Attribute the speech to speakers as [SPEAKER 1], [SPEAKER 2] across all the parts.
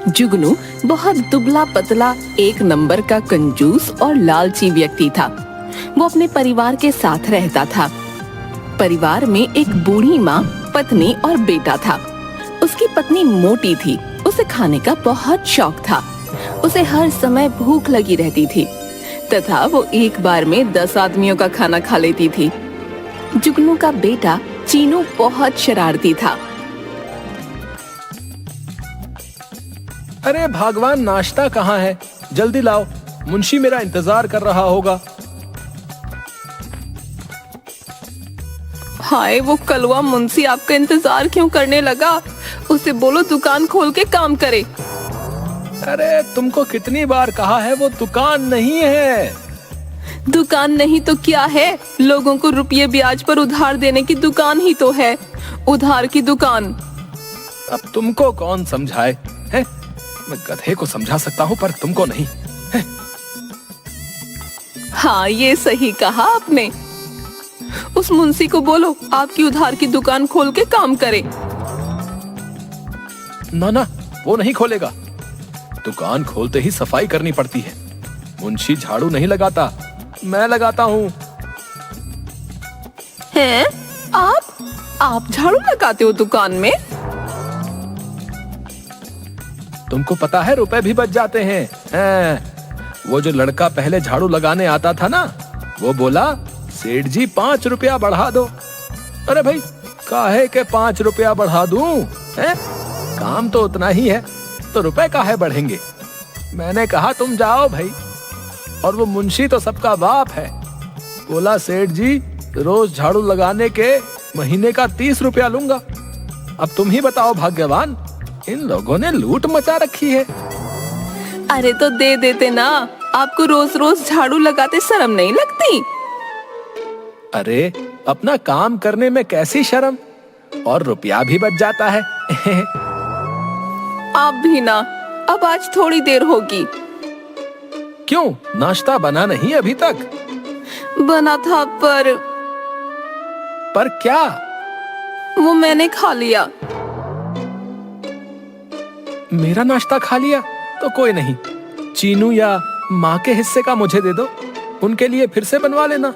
[SPEAKER 1] जुगनू बहुत दुबला पतला एक नंबर का कंजूस और लालची व्यक्ति था। वो अपने परिवार के साथ रहता था। परिवार में एक बूढ़ी माँ, पत्नी और बेटा था। उसकी पत्नी मोटी थी। उसे खाने का बहुत शौक था। उसे हर समय भूख लगी रहती थी तथा वो एक बार में 10 आदमियों का खाना खा लेती थी। जुगनू का बेटा चीनू बहुत शरारती था।
[SPEAKER 2] अरे भगवान, नाश्ता कहाँ है? जल्दी लाओ, मुंशी मेरा इंतजार कर रहा होगा।
[SPEAKER 1] हाय, वो कलवा मुंशी आपका इंतजार क्यों करने लगा? उसे बोलो दुकान खोल के काम करे।
[SPEAKER 2] अरे तुमको कितनी बार कहा है, वो दुकान नहीं है।
[SPEAKER 1] दुकान नहीं तो क्या है? लोगों को रुपये ब्याज पर उधार देने की दुकान ही तो है। उधार की दुकान।
[SPEAKER 2] अब तुमको कौन समझाए है? मैं गधे को समझा सकता हूँ पर तुमको नहीं है?
[SPEAKER 1] हाँ, ये सही कहा आपने। उस मुंशी को बोलो आपकी उधार की दुकान खोल के काम करे।
[SPEAKER 2] ना ना, वो नहीं खोलेगा। दुकान खोलते ही सफाई करनी पड़ती है। मुंशी झाड़ू नहीं लगाता, मैं लगाता हूँ।
[SPEAKER 1] हैं? आप झाड़ू लगाते हो दुकान में?
[SPEAKER 2] तुमको पता है रुपए भी बच जाते हैं। वो जो लड़का पहले झाड़ू लगाने आता था ना, वो बोला सेठ जी 5 रुपया बढ़ा दो। अरे भाई, काहे के 5 रुपया बढ़ा दूं? काम तो उतना ही है, तो रुपए काहे बढ़ेंगे? मैंने कहा तुम जाओ भाई। और वो मुंशी तो सबका बाप है। बोला सेठ जी रोज झाड़ू लगाने के महीने का 30 रुपया लूंगा। अब तुम ही बताओ भाग्यवान, इन लोगों ने लूट मचा रखी है।
[SPEAKER 1] अरे तो दे देते ना। आपको रोज रोज झाड़ू लगाते शर्म नहीं लगती?
[SPEAKER 2] अरे अपना काम करने में कैसी शर्म, और रुपया भी बच जाता है।
[SPEAKER 1] आप भी ना। अब आज थोड़ी देर होगी।
[SPEAKER 2] क्यों, नाश्ता बना नहीं अभी तक?
[SPEAKER 1] बना था
[SPEAKER 2] पर क्या?
[SPEAKER 1] वो मैंने खा लिया।
[SPEAKER 2] मेरा नाश्ता खा लिया? तो कोई नहीं, चीनू या माँ के हिस्से का मुझे दे दो, उनके लिए फिर से बनवा लेना।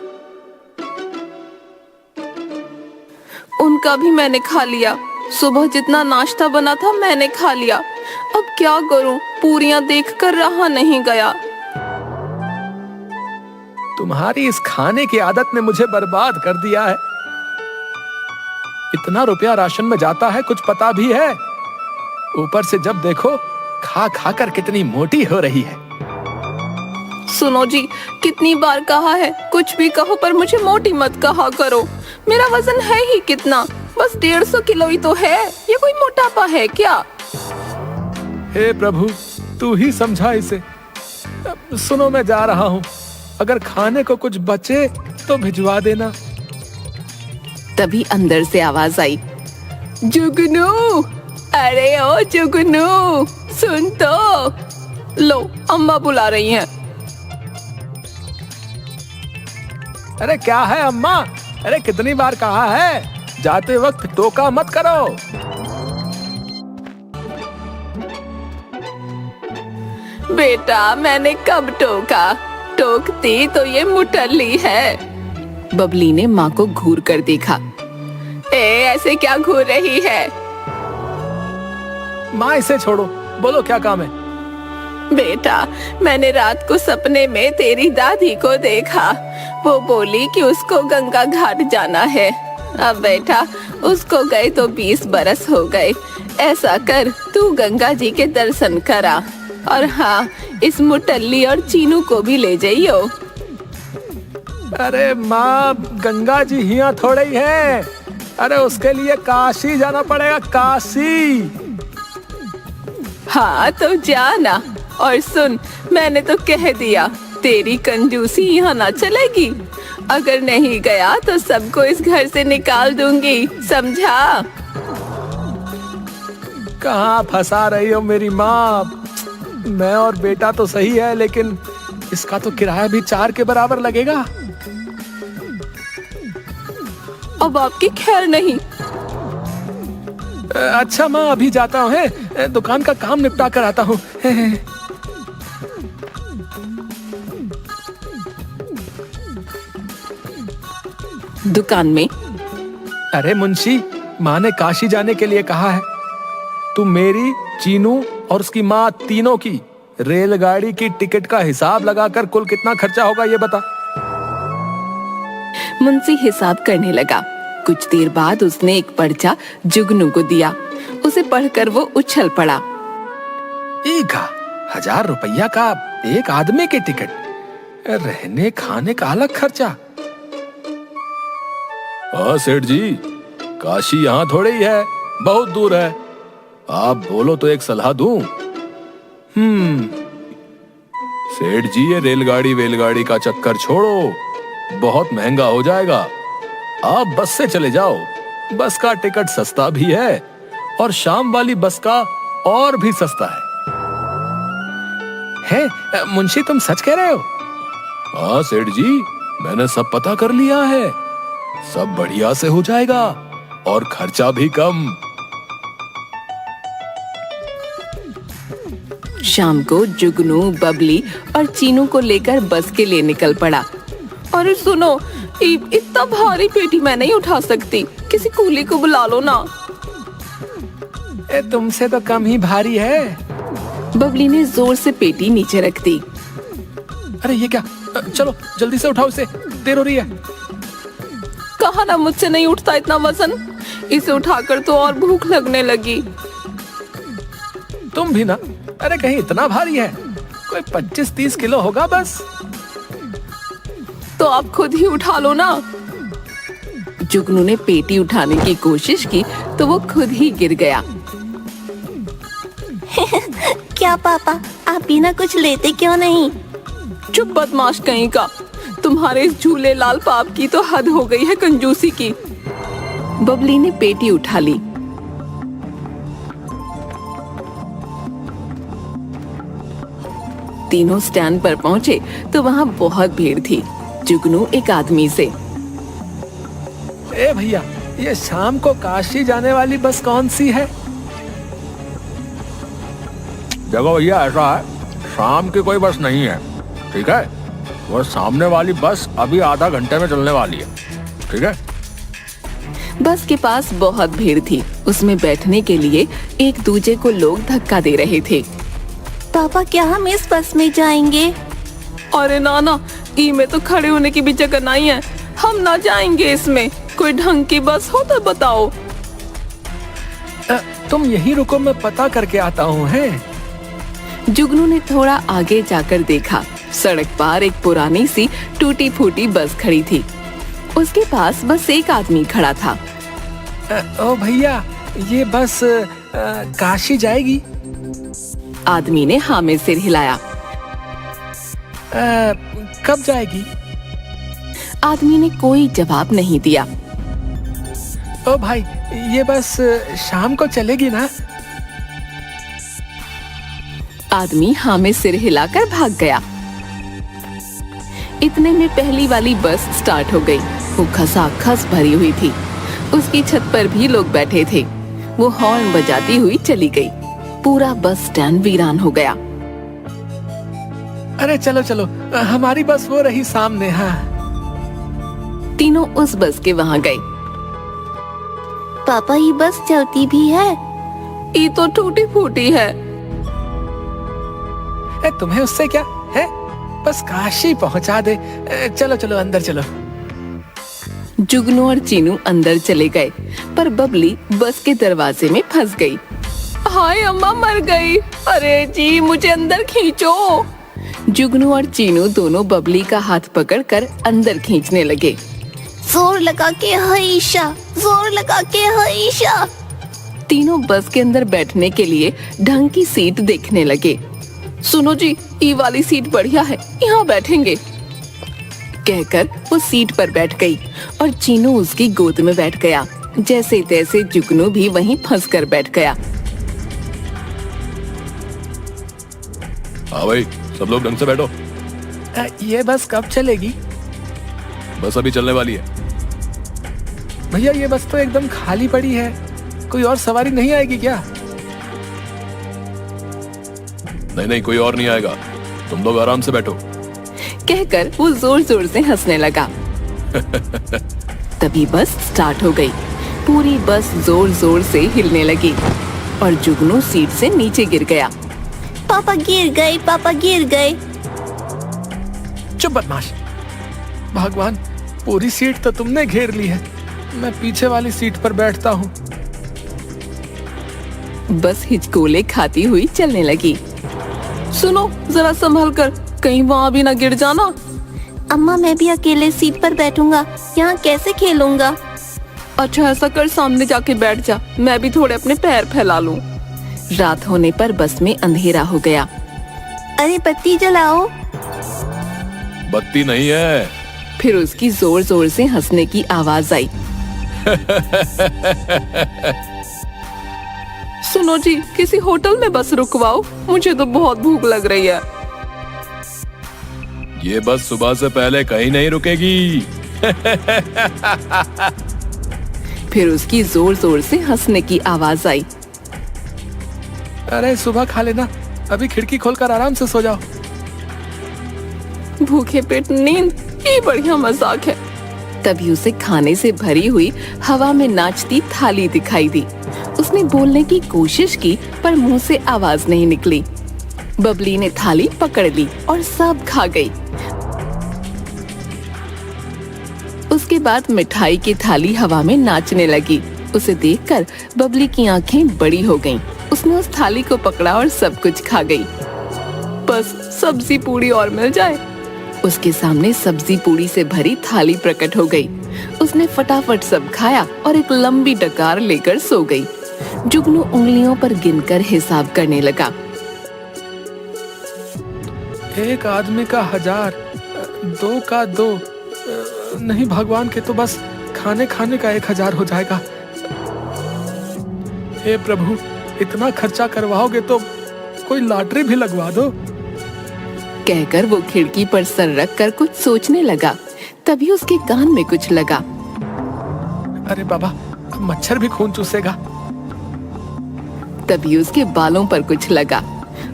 [SPEAKER 1] उनका भी मैंने खा लिया। सुबह जितना नाश्ता बना था मैंने खा लिया। अब क्या करूं, पूरियां देखकर रहा नहीं गया।
[SPEAKER 2] तुम्हारी इस खाने की आदत ने मुझे बर्बाद कर दिया है। इतना रुपया राशन में जाता है, कुछ पता भी है? ऊपर से जब देखो खा खा कर कितनी मोटी हो रही है।
[SPEAKER 1] सुनो जी, कितनी बार कहा है, कुछ भी कहो पर मुझे मोटी मत कहा करो। मेरा वजन है ही कितना, बस 150 किलो ही तो है। ये कोई मोटापा है क्या?
[SPEAKER 2] हे प्रभु, तू ही समझा इसे। सुनो, मैं जा रहा हूँ। अगर खाने को कुछ बचे तो भिजवा देना।
[SPEAKER 1] तभी अंदर से आवाज आई, जुगनू, अरे ओ जुगनू, सुन तो। लो, अम्मा बुला रही हैं।
[SPEAKER 2] अरे क्या है अम्मा? अरे कितनी बार कहा है, जाते वक्त टोका मत करो।
[SPEAKER 1] बेटा, मैंने कब टोका? टोकती तो ये मुटल्ली है। बबली ने माँ को घूर कर देखा। ऐसे क्या घूर रही है?
[SPEAKER 2] माँ इसे छोड़ो, बोलो क्या काम है?
[SPEAKER 1] बेटा, मैंने रात को सपने में तेरी दादी को देखा। वो बोली कि उसको गंगा घाट जाना है। अब बेटा, उसको गए तो 20 बरस हो गए। ऐसा कर, तू गंगा जी के दर्शन करा। और हाँ, इस मुटल्ली और चीनू को भी ले जाइयो।
[SPEAKER 2] अरे माँ, गंगा जी यहाँ थोड़े ही है। अरे उसके लिए काशी जाना पड़ेगा, काशी।
[SPEAKER 1] हाँ तो जाना। और सुन, मैंने तो कह दिया, तेरी कंजूसी यहाँ ना चलेगी। अगर नहीं गया तो सबको इस घर से निकाल दूंगी, समझा?
[SPEAKER 2] कहाँ फंसा रही हो मेरी माँ? मैं और बेटा तो सही है, लेकिन इसका तो किराया भी 4 के बराबर लगेगा।
[SPEAKER 1] अब आपकी खैर नहीं।
[SPEAKER 2] अच्छा माँ, अभी जाता हूँ, दुकान का काम निपटा कर आता हूँ।
[SPEAKER 1] दुकान में
[SPEAKER 2] अरे मुंशी, माँ ने काशी जाने के लिए कहा है। तू मेरी, चीनू और उसकी माँ तीनों की रेलगाड़ी की टिकट का हिसाब लगाकर कुल कितना खर्चा होगा ये बता।
[SPEAKER 1] मुंशी हिसाब करने लगा। कुछ देर बाद उसने एक पर्चा जुगनू को दिया। उसे पढ़कर वो उछल पड़ा।
[SPEAKER 2] 1000 रुपया का एक आदमी की टिकट, रहने खाने का अलग खर्चा। हाँ सेठ जी, काशी यहाँ थोड़े ही है, बहुत दूर है। आप बोलो तो एक सलाह दूं। सेठ जी, ये रेलगाड़ी का चक्कर छोड़ो, बहुत महंगा हो जाएगा। आप बस से चले जाओ, बस का टिकट सस्ता भी है और शाम वाली बस का और भी सस्ता है। मुंशी, तुम सच कह रहे हो? हाँ सेठ जी, मैंने सब पता कर लिया है, सब बढ़िया से हो जाएगा और खर्चा भी कम।
[SPEAKER 1] शाम को जुगनू, बबली और चीनू को लेकर बस के लिए निकल पड़ा। अरे सुनो, इतना भारी पेटी मैं नहीं उठा सकती, किसी कूली को बुला लो ना।
[SPEAKER 2] तुमसे तो कम ही भारी है।
[SPEAKER 1] बबली ने जोर से पेटी नीचे रख दी।
[SPEAKER 2] अरे ये क्या, चलो जल्दी से उठाओ इसे, देर हो रही है।
[SPEAKER 1] कहा ना मुझसे नहीं उठता इतना वजन, इसे उठाकर तो और भूख लगने लगी।
[SPEAKER 2] तुम भी ना, अरे कहीं इतना भारी है, कोई 25-30 किलो होगा बस।
[SPEAKER 1] तो आप खुद ही उठा लो ना। जुगनू ने पेटी उठाने की कोशिश की तो वो खुद ही गिर गया।
[SPEAKER 3] क्या पापा, आप बिना कुछ लेते क्यों नहीं?
[SPEAKER 1] चुप बदमाश कहीं का, तुम्हारे इस झूले लाल पाप की तो हद हो गई है कंजूसी की। बबली ने पेटी उठा ली। तीनों स्टैंड पर पहुंचे तो वहां बहुत भीड़ थी। जुगनू एक आदमी से,
[SPEAKER 2] ए भैया, ये शाम को काशी जाने वाली बस कौन सी है? देखो भैया, ऐसा है, शाम की कोई बस नहीं है, ठीक है? वो सामने वाली बस अभी आधा घंटे में चलने वाली है, ठीक है?
[SPEAKER 1] बस के पास बहुत भीड़ थी। उसमें बैठने के लिए एक दूजे को लोग धक्का दे रहे थे।
[SPEAKER 3] पापा, क्या हम इस बस में जाएंगे?
[SPEAKER 1] अरे नाना, ई में तो खड़े होने की भी जगह नहीं है, हम ना जाएंगे इसमें। कोई ढंग की बस हो तो बताओ।
[SPEAKER 2] तुम यहीं रुको, मैं पता करके आता हूँ। है
[SPEAKER 1] जुगनू ने थोड़ा आगे जाकर देखा। सड़क पार एक पुरानी सी टूटी फूटी बस खड़ी थी। उसके पास बस एक आदमी खड़ा था।
[SPEAKER 2] ओ भैया, ये बस काशी जाएगी?
[SPEAKER 1] आदमी ने हाँ में सिर हिलाया।
[SPEAKER 2] कब जाएगी?
[SPEAKER 1] आदमी ने कोई जवाब नहीं दिया।
[SPEAKER 2] ओ भाई, ये बस शाम को चलेगी ना?
[SPEAKER 1] आदमी हाँ में सिर हिलाकर भाग गया। इतने में पहली वाली बस स्टार्ट हो गई। वो खसाखस भरी हुई थी। उसकी छत पर भी लोग बैठे थे। वो हॉर्न बजाती हुई चली गई। पूरा बस स्टैंड वीरान हो गया।
[SPEAKER 2] अरे चलो चलो, हमारी बस वो रही सामने। हाँ,
[SPEAKER 1] तीनों उस बस के वहाँ गए।
[SPEAKER 3] पापा, ये बस चलती भी है?
[SPEAKER 1] ये तो टूटी फूटी है।
[SPEAKER 2] तुम्हें उससे क्या है, बस काशी पहुंचा दे। चलो चलो, अंदर चलो।
[SPEAKER 1] जुगनू और चीनू अंदर चले गए, पर बबली बस के दरवाजे में फंस गई। हाय अम्मा, मर गई। अरे जी, मुझे अंदर खींचो। जुगनू और चीनू दोनों बबली का हाथ पकड़कर अंदर खींचने लगे।
[SPEAKER 3] जोर लगा के हईशा, जोर लगा के हईशा।
[SPEAKER 1] तीनों बस के अंदर बैठने के लिए ढंग की सीट देखने लगे। सुनो जी, ये वाली सीट बढ़िया है, यहाँ बैठेंगे। कहकर वो सीट पर बैठ गई और चीनू उसकी गोद में बैठ गया। जैसे तैसे जुगनू भी वहीं फंसकर बैठ गया।
[SPEAKER 2] हाँ भाई, सब लोग ढंग से बैठो। ये बस कब चलेगी? बस अभी चलने वाली है। भैया, ये बस तो एकदम खाली पड़ी है। कोई और सवारी नहीं आएगी क्या? नहीं नहीं, कोई और नहीं आएगा, तुम लोग आराम से बैठो,
[SPEAKER 1] कहकर वो जोर जोर से हंसने लगा। तभी बस स्टार्ट हो गई। पूरी बस जोर जोर से हिलने लगी और जुगनू सीट से नीचे गिर गया।
[SPEAKER 3] पापा गिर गए, पापा गिर गए।
[SPEAKER 2] चुप बदमाश! भगवान, पूरी सीट तो तुमने घेर ली है, मैं पीछे वाली सीट पर बैठता हूँ।
[SPEAKER 1] बस हिचकोले खाती हुई चलने लगी। सुनो, जरा संभल कर, कहीं वहाँ भी ना गिर जाना।
[SPEAKER 3] अम्मा, मैं भी अकेले सीट पर बैठूंगा, यहाँ कैसे खेलूंगा?
[SPEAKER 1] अच्छा ऐसा कर, सामने जाके बैठ जा, मैं भी थोड़े अपने पैर फैला लूं। रात होने पर बस में अंधेरा हो गया।
[SPEAKER 3] अरे बत्ती जलाओ।
[SPEAKER 2] बत्ती नहीं है।
[SPEAKER 1] फिर उसकी जोर जोर से हंसने की आवाज आई। सुनो जी, किसी होटल में बस रुकवाओ, मुझे तो बहुत भूख लग रही है।
[SPEAKER 2] ये बस सुबह से पहले कहीं नहीं रुकेगी।
[SPEAKER 1] फिर उसकी जोर जोर से हंसने की आवाज आई।
[SPEAKER 2] अरे सुबह खा लेना, अभी खिड़की खोलकर आराम से सो जाओ।
[SPEAKER 1] भूखे पेट नींद, ये बढ़िया मजाक है। तभी उसे खाने से भरी हुई हवा में नाचती थाली दिखाई दी। उसने बोलने की कोशिश की पर मुंह से आवाज नहीं निकली। बबली ने थाली पकड़ ली और सब खा गई। उसके बाद मिठाई की थाली हवा में नाचने लगी। उसे देखकर बबली की आंखें बड़ी हो गईं। उसने उस थाली को पकड़ा और सब कुछ खा गई। बस सब्जी पूड़ी और मिल जाए। उसके सामने सब्जी पूड़ी से भरी थाली प्रकट हो गई। उसने फटाफट सब खाया और एक लंबी डकार लेकर सो गई। जुगनू उंगलियों पर गिनकर हिसाब करने लगा।
[SPEAKER 2] एक आदमी का 1000, 2 का 2, नहीं भगवान के तो बस खाने खाने का 1000 हो जाएगा। हे प्रभु, इतना खर्चा करवाओगे तो कोई लॉटरी भी लगवा दो।
[SPEAKER 1] कहकर वो खिड़की पर सर रख कर कुछ सोचने लगा। तभी उसके कान में कुछ लगा।
[SPEAKER 2] अरे बाबा, मच्छर भी खून चूसेगा।
[SPEAKER 1] तभी उसके बालों पर कुछ लगा।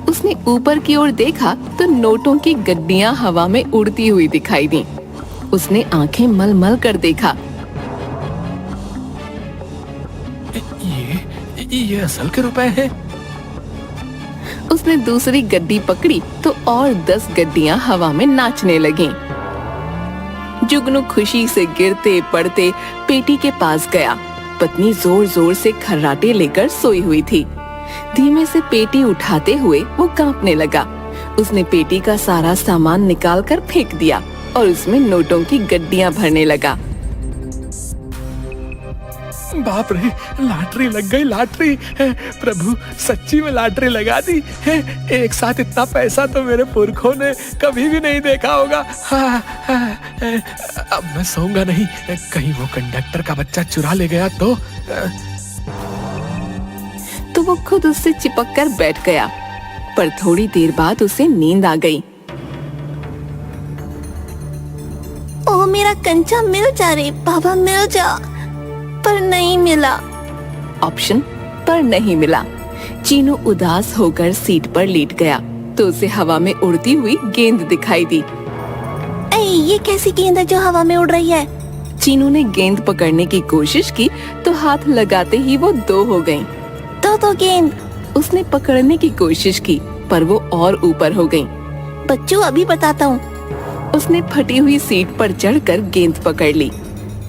[SPEAKER 1] उसने ऊपर की ओर देखा तो नोटों की गड्डियां हवा में उड़ती हुई दिखाई दी। उसने आंखें मल-मल कर देखा।
[SPEAKER 2] ये असल के रुपए हैं।
[SPEAKER 1] उसने दूसरी गड्डी पकड़ी तो और 10 गड्डियां हवा में नाचने लगीं। जुगनू खुशी से गिरते पड़ते पेटी के पास गया। पत्नी जोर जोर से खर्राटे लेकर सोई हुई थी। धीमे से पेटी उठाते हुए वो कांपने लगा। उसने पेटी का सारा सामान निकाल कर फेंक दिया और उसमें नोटों की गड्डियां भरने लगा।
[SPEAKER 2] बाप रे, लॉटरी लग गई, लॉटरी! प्रभु, सच्ची में लॉटरी लगा दी है। एक साथ इतना पैसा तो मेरे पुरखों ने कभी भी नहीं देखा होगा। अब मैं सोऊंगा नहीं, कहीं वो कंडक्टर का बच्चा चुरा ले गया
[SPEAKER 1] तो वो खुद उससे चिपक कर बैठ गया। पर थोड़ी देर बाद उसे नींद आ गई।
[SPEAKER 3] ओ मेरा कंचा मिल जा रे बाबा, मिल जा। पर नहीं मिला।
[SPEAKER 1] ऑप्शन पर नहीं मिला। चीनू उदास होकर सीट पर लेट गया तो उसे हवा में उड़ती हुई गेंद दिखाई दी।
[SPEAKER 3] ये कैसी गेंद है जो हवा में उड़ रही है?
[SPEAKER 1] चीनू ने गेंद पकड़ने की कोशिश की तो हाथ लगाते ही वो 2 हो गईं।
[SPEAKER 3] तो गेंद।
[SPEAKER 1] उसने पकड़ने की कोशिश की पर वो और ऊपर हो गईं।
[SPEAKER 3] बच्चों, अभी बताता हूँ।
[SPEAKER 1] उसने फटी हुई सीट पर चढ़कर गेंद पकड़ ली।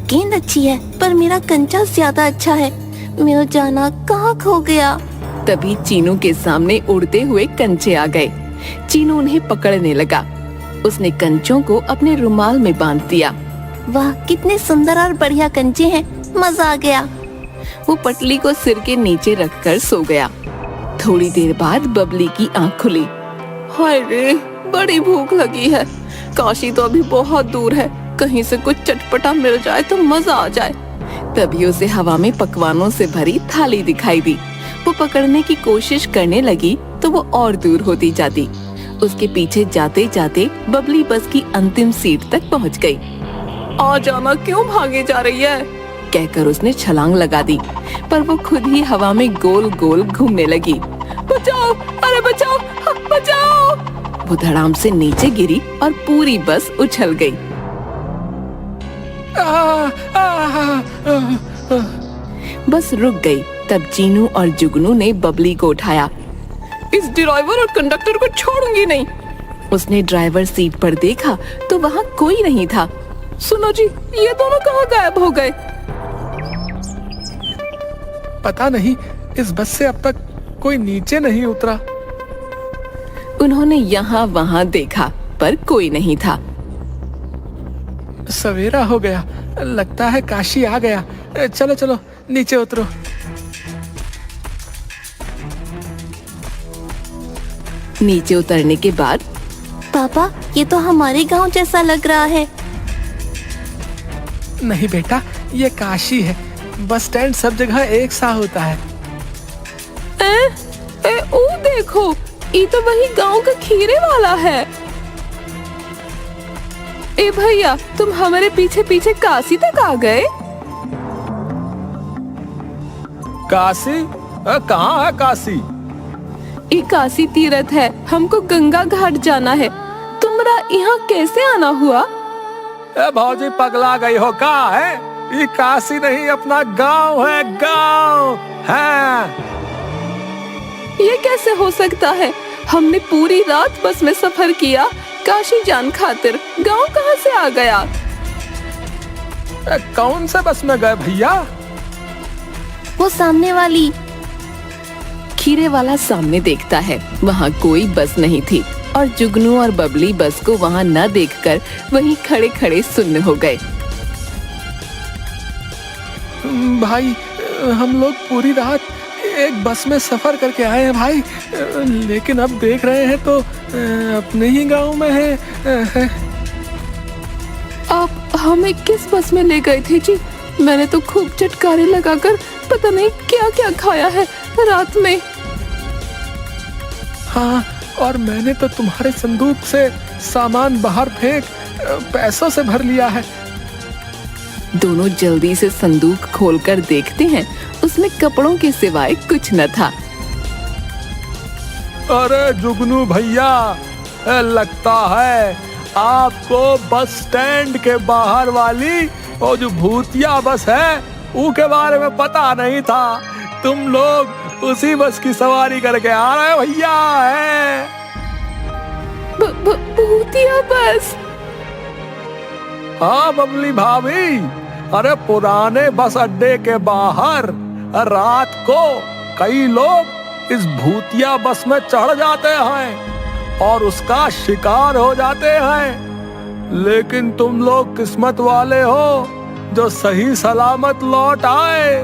[SPEAKER 3] गेंद अच्छी है पर मेरा कंचा ज्यादा अच्छा है। मेरा जाना कहाँ खो गया?
[SPEAKER 1] तभी चीनू के सामने उड़ते हुए कंचे आ गए। चीनू उन्हें पकड़ने लगा। उसने कंचों को अपने रुमाल में बांध दिया।
[SPEAKER 3] वाह, कितने सुंदर और बढ़िया कंचे हैं, मजा आ गया।
[SPEAKER 1] वो पटली को सिर के नीचे रखकर सो गया। थोड़ी देर बाद बबली की आंख खुली। हाय रे, बड़ी भूख लगी है। काशी तो अभी बहुत दूर है, कहीं से कुछ चटपटा मिल जाए तो मजा आ जाए। तभी उसे हवा में पकवानों से भरी थाली दिखाई दी। वो पकड़ने की कोशिश करने लगी तो वो और दूर होती जाती। उसके पीछे जाते जाते बबली बस की अंतिम सीट तक पहुंच गई। आ जाना, क्यों भागे जा रही है? कहकर उसने छलांग लगा दी, पर वो खुद ही हवा में गोल गोल घूमने लगी। बचाओ, अरे बचाओ, बचाओ! वो धड़ाम से नीचे गिरी और पूरी बस उछल गई। बस रुक गई। तब जीनू और जुगनू ने बबली को उठाया। इस ड्राइवर और कंडक्टर को छोड़ूंगी नहीं। उसने ड्राइवर सीट पर देखा तो वहाँ कोई नहीं था। सुनो जी, ये दोनों कहाँ गायब हो गए?
[SPEAKER 2] पता नहीं, इस बस से अब तक कोई नीचे नहीं उतरा।
[SPEAKER 1] उन्होंने यहाँ वहाँ देखा पर कोई नहीं था।
[SPEAKER 2] सवेरा हो गया, लगता है काशी आ गया। चलो चलो नीचे उतरो।
[SPEAKER 1] नीचे उतरने के बाद
[SPEAKER 3] पापा, ये तो हमारे गांव जैसा लग रहा है।
[SPEAKER 2] नहीं बेटा, ये काशी है। बस स्टैंड सब जगह एक सा होता है।
[SPEAKER 1] ओ देखो, ये तो वही गांव का खीरे वाला है। ए भैया, तुम हमारे पीछे पीछे काशी तक आ गए?
[SPEAKER 2] काशी? कहाँ है काशी?
[SPEAKER 1] ये काशी तीर्थ है, हमको गंगा घाट जाना है। तुम्हारा यहाँ कैसे आना हुआ?
[SPEAKER 2] भौजी पगला गई हो का है? ये काशी नहीं, अपना गांव है, गांव है।
[SPEAKER 1] ये कैसे हो सकता है? हमने पूरी रात बस में सफर किया काशी जान खातिर। गांव कहाँ से आ गया?
[SPEAKER 2] कौन से बस में गए भैया?
[SPEAKER 3] वो सामने वाली।
[SPEAKER 1] खीरे वाला सामने देखता है, वहाँ कोई बस नहीं थी और जुगनू और बबली बस को वहाँ न देखकर वहीं खड़े खड़े सुन्न हो गए।
[SPEAKER 2] भाई, हम लोग पूरी रात एक बस में सफर करके आए हैं भाई, लेकिन अब देख रहे हैं तो अपने ही गांव में है।
[SPEAKER 1] आप हमें किस बस में ले गए थे जी? मैंने तो खूब चटकारे लगाकर पता नहीं क्या क्या खाया है रात में।
[SPEAKER 2] हाँ, और मैंने तो तुम्हारे संदूक से सामान बाहर फेंक पैसों से भर लिया है।
[SPEAKER 1] दोनों जल्दी से संदूक खोलकर देखते हैं, उसमें कपड़ों के सिवाय कुछ न था।
[SPEAKER 2] अरे जुगनू भैया, लगता है आपको बस स्टैंड के बाहर वाली वो जो भूतिया बस है उसके बारे में पता नहीं था। तुम लोग उसी बस की सवारी करके आ रहे हो भैया। है
[SPEAKER 1] भूतिया बस?
[SPEAKER 2] हाँ बबली भाभी, अरे पुराने बस अड्डे के बाहर रात को कई लोग इस भूतिया बस में चढ़ जाते हैं और उसका शिकार हो जाते हैं, लेकिन तुम लोग किस्मत वाले हो जो सही सलामत लौट आए।